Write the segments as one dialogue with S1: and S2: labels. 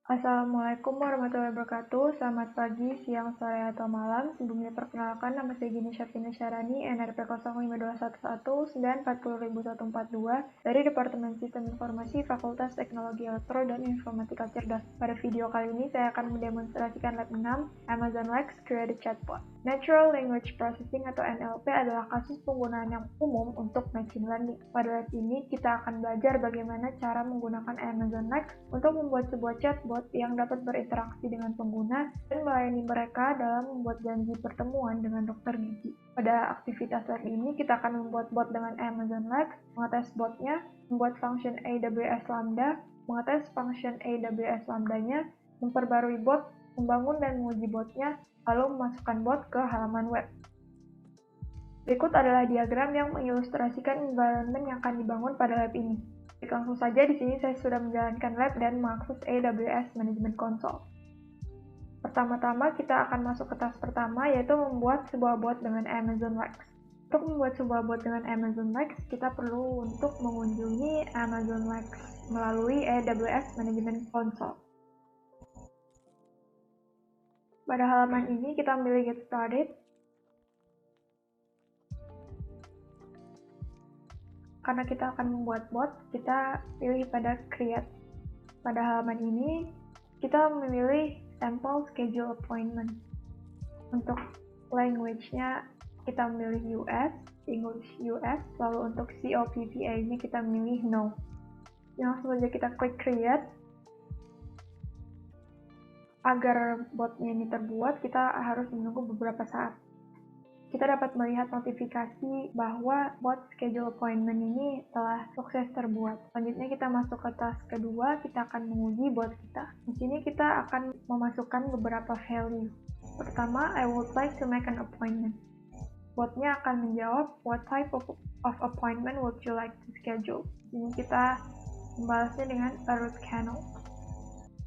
S1: Assalamualaikum warahmatullahi wabarakatuh. Selamat pagi, siang, sore, atau malam. Sebelumnya perkenalkan, nama saya Gini Syafina Syarani, NRP 052119400142 dari Departemen Sistem Informasi Fakultas Teknologi Elektro dan Informatika Cerdas. Pada video kali ini, saya akan mendemonstrasikan lab 6, Amazon Lex Created Chatbot. Natural Language Processing atau NLP adalah kasus penggunaan yang umum untuk machine learning. Pada lab ini, kita akan belajar bagaimana cara menggunakan Amazon Lex untuk membuat sebuah chatbot yang dapat berinteraksi dengan pengguna dan melayani mereka dalam membuat janji pertemuan dengan dokter gigi. Pada aktivitas lab ini, kita akan membuat bot dengan Amazon Lex, mengetes botnya, membuat function AWS Lambda, mengetes function AWS Lambda-nya, memperbarui bot, membangun dan menguji botnya, lalu memasukkan bot ke halaman web. Berikut adalah diagram yang mengilustrasikan environment yang akan dibangun pada lab ini. Langsung saja, di sini saya sudah menjalankan lab dan mengakses AWS Management Console. Pertama-tama kita akan masuk ke task pertama, yaitu membuat sebuah bot dengan Amazon Lex. Untuk membuat sebuah bot dengan Amazon Lex, kita perlu untuk mengunjungi Amazon Lex melalui AWS Management Console. Pada halaman ini kita pilih Get Started. Karena kita akan membuat bot, kita pilih pada Create. Pada halaman ini, kita memilih Sample Schedule Appointment. Untuk language-nya, kita memilih US, English US, lalu untuk COPPA-nya kita memilih No. Langsung saja kita klik Create. Agar botnya ini terbuat, kita harus menunggu beberapa saat. Kita dapat melihat notifikasi bahwa bot schedule appointment ini telah sukses terbuat. Selanjutnya kita masuk ke task kedua, kita akan menguji bot kita. Di sini kita akan memasukkan beberapa value. Pertama, I would like to make an appointment. Botnya akan menjawab, what type of appointment would you like to schedule? Di sini kita membalasnya dengan a root canal.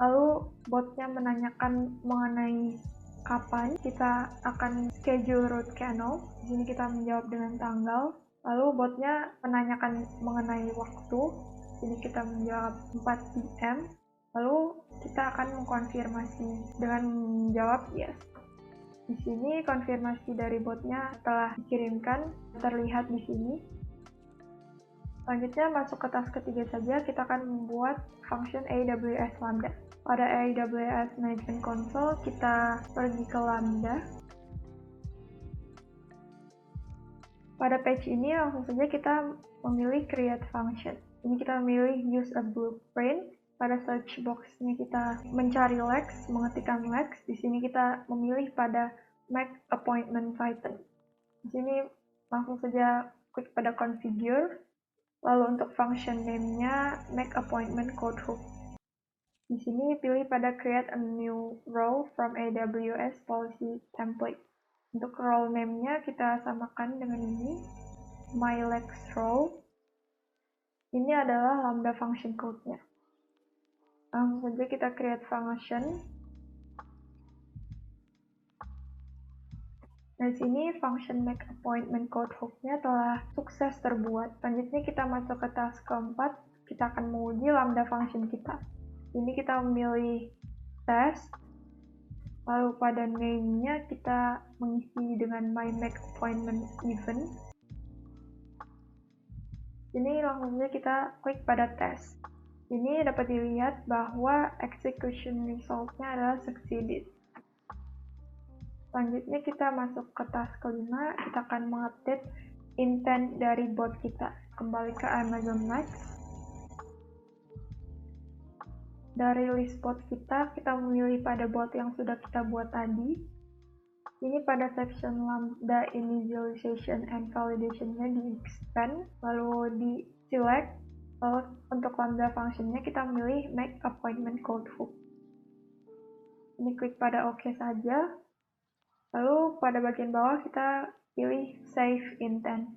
S1: Lalu botnya menanyakan mengenai kapan kita akan schedule root canal. Di sini kita menjawab dengan tanggal. Lalu botnya menanyakan mengenai waktu. Di sini kita menjawab 4 PM. Lalu kita akan mengkonfirmasi dengan menjawab yes. Di sini konfirmasi dari botnya telah dikirimkan, terlihat di sini. Selanjutnya masuk ke task ketiga saja, kita akan membuat function AWS Lambda. Pada AWS Management Console, kita pergi ke Lambda. Pada page ini langsung saja kita memilih Create Function. Ini kita memilih Use a Blueprint. Pada search box-nya kita mencari Lex, mengetikkan Lex. Di sini kita memilih pada Make Appointment Python. Di sini langsung saja klik pada Configure. Lalu untuk function name-nya Make Appointment Code Hook. Di sini pilih pada Create a New Role from AWS Policy Template. Untuk role name-nya kita samakan dengan ini, MyLexRole. Ini adalah Lambda function code-nya. Langsung saja kita create function. Di sini function Make Appointment Code Hook-nya telah sukses terbuat. Selanjutnya kita masuk ke task keempat, kita akan menguji Lambda function kita. Ini kita memilih test, lalu pada name-nya kita mengisi dengan my make appointment event. Ini langsung saja kita klik pada test. Ini dapat dilihat bahwa execution result-nya adalah succeeded. Selanjutnya kita masuk ke task kelima, kita akan mengupdate intent dari bot kita. Kembali ke Amazon Lex. Dari list bot kita memilih pada bot yang sudah kita buat tadi. Ini pada section Lambda Initialization and Validation-nya di-expand, lalu di-select, lalu untuk Lambda function-nya kita memilih Make Appointment Code Hook. Ini klik pada OK saja, lalu pada bagian bawah kita pilih Save Intent.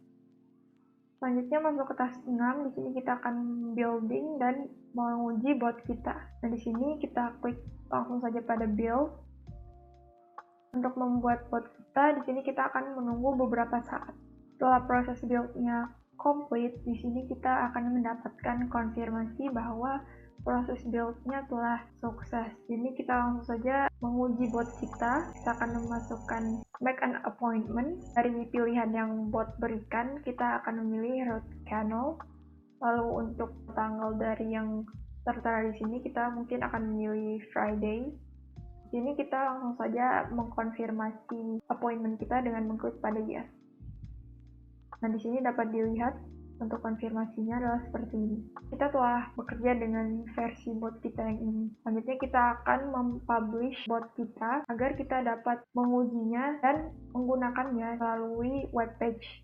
S1: Selanjutnya masuk ke task 6, di sini kita akan building dan menguji bot kita. Nah, di sini kita klik langsung saja pada build. Untuk membuat bot kita, di sini kita akan menunggu beberapa saat. Setelah proses build-nya complete, di sini kita akan mendapatkan konfirmasi bahwa proses build-nya telah sukses. Jadi kita langsung saja menguji bot kita. Kita akan memasukkan make an appointment. Dari pilihan yang bot berikan, kita akan memilih route channel. Lalu untuk tanggal dari yang tertera di sini, kita mungkin akan memilih Friday. Di sini kita langsung saja mengkonfirmasi appointment kita dengan mengklik pada yes. Nah, di sini dapat dilihat untuk konfirmasinya adalah seperti ini. Kita telah bekerja dengan versi bot kita yang ini. Selanjutnya kita akan mempublish bot kita agar kita dapat mengujinya dan menggunakannya melalui webpage.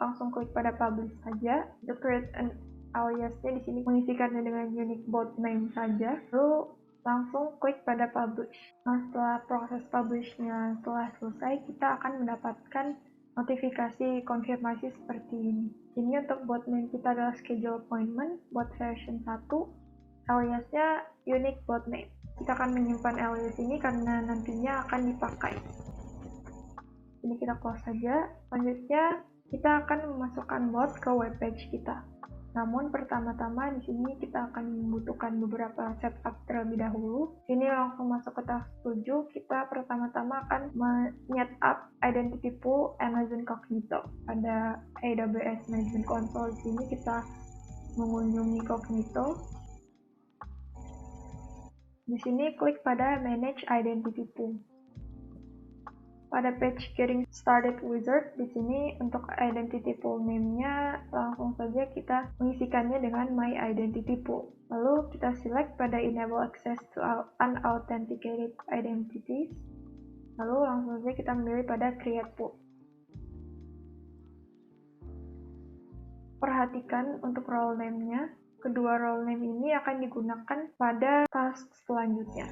S1: Langsung klik pada publish saja. Untuk create an aliasnya di sini mengisikannya dengan unique bot name saja. Lalu langsung klik pada publish. Nah, setelah proses publishnya telah selesai, kita akan mendapatkan notifikasi konfirmasi seperti ini. Ini untuk bot name kita adalah schedule appointment, bot version 1, aliasnya unique bot name. Kita akan menyimpan alias ini karena nantinya akan dipakai. Ini kita close saja. Selanjutnya kita akan memasukkan bot ke webpage kita. Namun pertama-tama di sini kita akan membutuhkan beberapa setup terlebih dahulu. Ini langsung masuk ke task 7. Kita pertama-tama akan men-setup identity pool Amazon Cognito. Pada AWS Management Console di sini kita mengunjungi Cognito. Di sini klik pada Manage Identity Pool. Pada page Getting Started Wizard, di sini untuk identity pool name-nya langsung saja kita mengisikannya dengan My Identity Pool. Lalu kita select pada Enable Access to Unauthenticated Identities. Lalu langsung saja kita memilih pada Create Pool. Perhatikan untuk role name-nya, kedua role name ini akan digunakan pada task selanjutnya.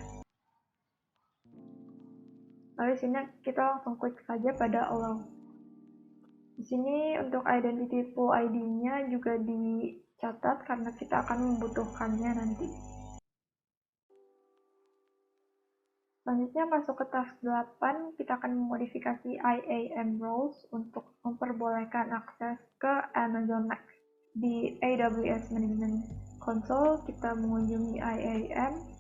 S1: Lalu di sini kita langsung klik saja pada Allow. Di sini untuk identity pool ID-nya juga dicatat karena kita akan membutuhkannya nanti. Selanjutnya masuk ke task 8, kita akan memodifikasi IAM roles untuk memperbolehkan akses ke Amazon Lex. Di AWS Management Console, kita mengunjungi IAM.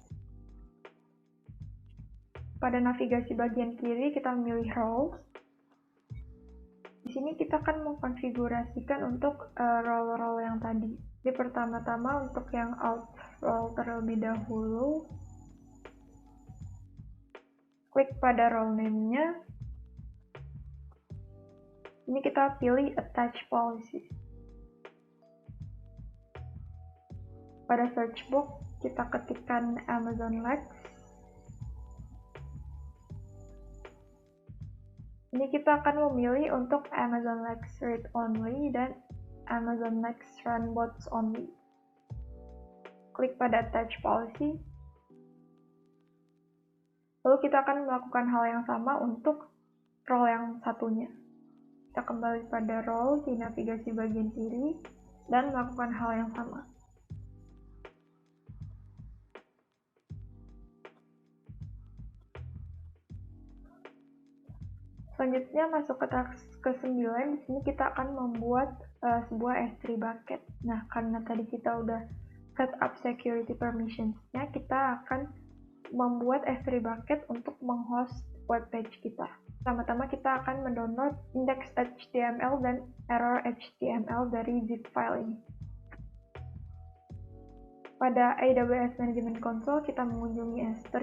S1: Pada navigasi bagian kiri, kita memilih roles. Di sini kita akan mengkonfigurasikan untuk role-role yang tadi. Jadi pertama-tama untuk yang out role terlebih dahulu, klik pada role name-nya. Ini kita pilih attach policies. Pada search box, kita ketikkan Amazon Lex. Ini kita akan memilih untuk Amazon Lex Read Only dan Amazon Lex Run Bots Only. Klik pada Attach Policy. Lalu kita akan melakukan hal yang sama untuk role yang satunya. Kita kembali pada role di navigasi bagian kiri dan melakukan hal yang sama. Selanjutnya masuk ke task ke-9, di sini kita akan membuat sebuah S3 bucket. Nah, karena tadi kita udah set up security permissions-nya, kita akan membuat S3 bucket untuk menghost webpage kita. Pertama-tama kita akan mendownload index.html dan error.html dari zip file ini. Pada AWS Management Console, kita mengunjungi S3.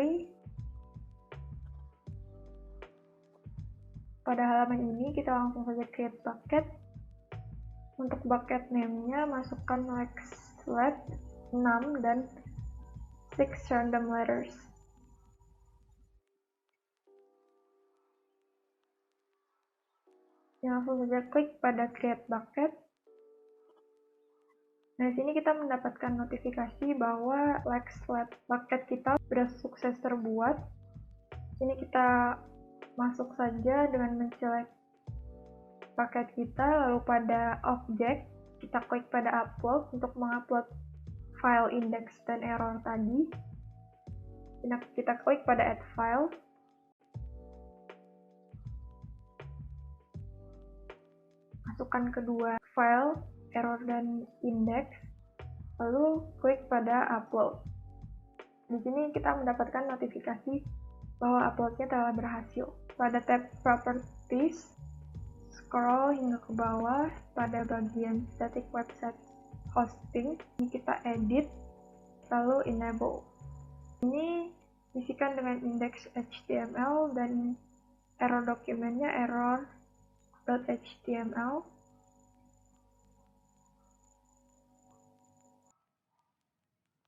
S1: Pada halaman ini kita langsung saja create bucket. Untuk bucket name-nya masukkan Lexlet 6 dan 6 random letters. Langsung saja klik pada create bucket. Nah, di sini kita mendapatkan notifikasi bahwa Lexlet bucket kita sudah sukses terbuat. Sini kita masuk saja dengan men-select paket kita, lalu pada object kita klik pada upload untuk mengupload file index dan error tadi. Kita klik pada add file. Masukkan kedua file error dan index, lalu klik pada upload. Di sini kita mendapatkan notifikasi bahwa uploadnya telah berhasil. Pada tab Properties, scroll hingga ke bawah pada bagian Static Website Hosting, ini kita edit, lalu enable. Ini isikan dengan indeks HTML dan error dokumennya error.html.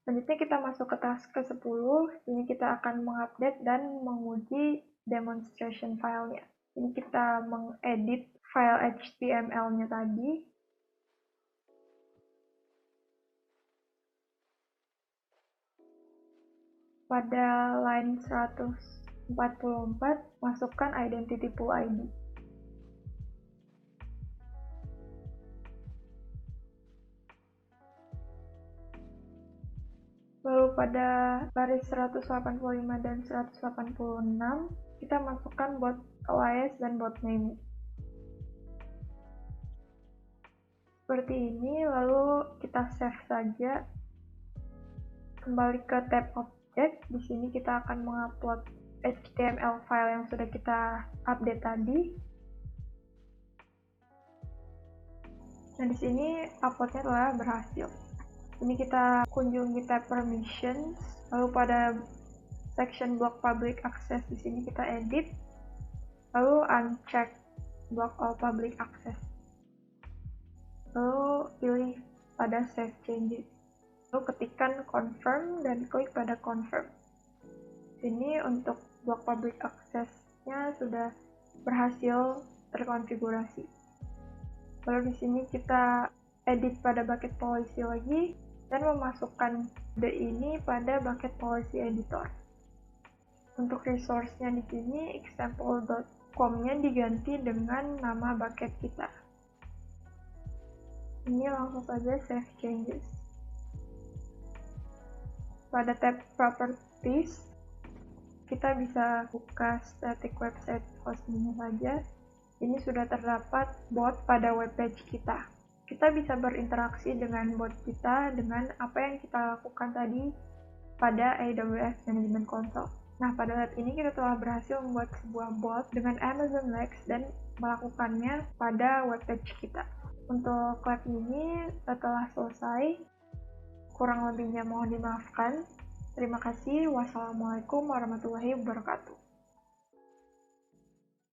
S1: Selanjutnya kita masuk ke task ke-10, ini kita akan mengupdate dan menguji demonstration filenya. Ini kita mengedit file HTML-nya tadi. Pada line 144, masukkan identity pool ID. Lalu pada baris 185 dan 186, kita masukkan bot alias dan bot name. Seperti ini, lalu kita save saja. Kembali ke tab Object, di sini kita akan mengupload HTML file yang sudah kita update tadi. Nah, di sini uploadnya telah berhasil. Ini kita kunjungi tab Permissions, lalu pada section block public access di sini kita edit, lalu uncheck block all public access. Lalu pilih pada Save Changes. Lalu ketikkan confirm dan klik pada confirm. Ini untuk block public access-nya sudah berhasil terkonfigurasi. Lalu di sini kita edit pada bucket policy lagi dan memasukkan kode ini pada bucket policy editor. Untuk resource-nya di sini example.com-nya diganti dengan nama bucket kita. Ini langsung saja save changes. Pada tab Properties, kita bisa buka static website hosting saja. Ini sudah terdapat bot pada webpage kita. Kita bisa berinteraksi dengan bot kita dengan apa yang kita lakukan tadi pada AWS Management Console. Nah, pada lab ini kita telah berhasil membuat sebuah bot dengan Amazon Lex dan melakukannya pada webpage kita. Untuk lab ini telah selesai. Kurang lebihnya mohon dimaafkan. Terima kasih. Wassalamualaikum warahmatullahi wabarakatuh.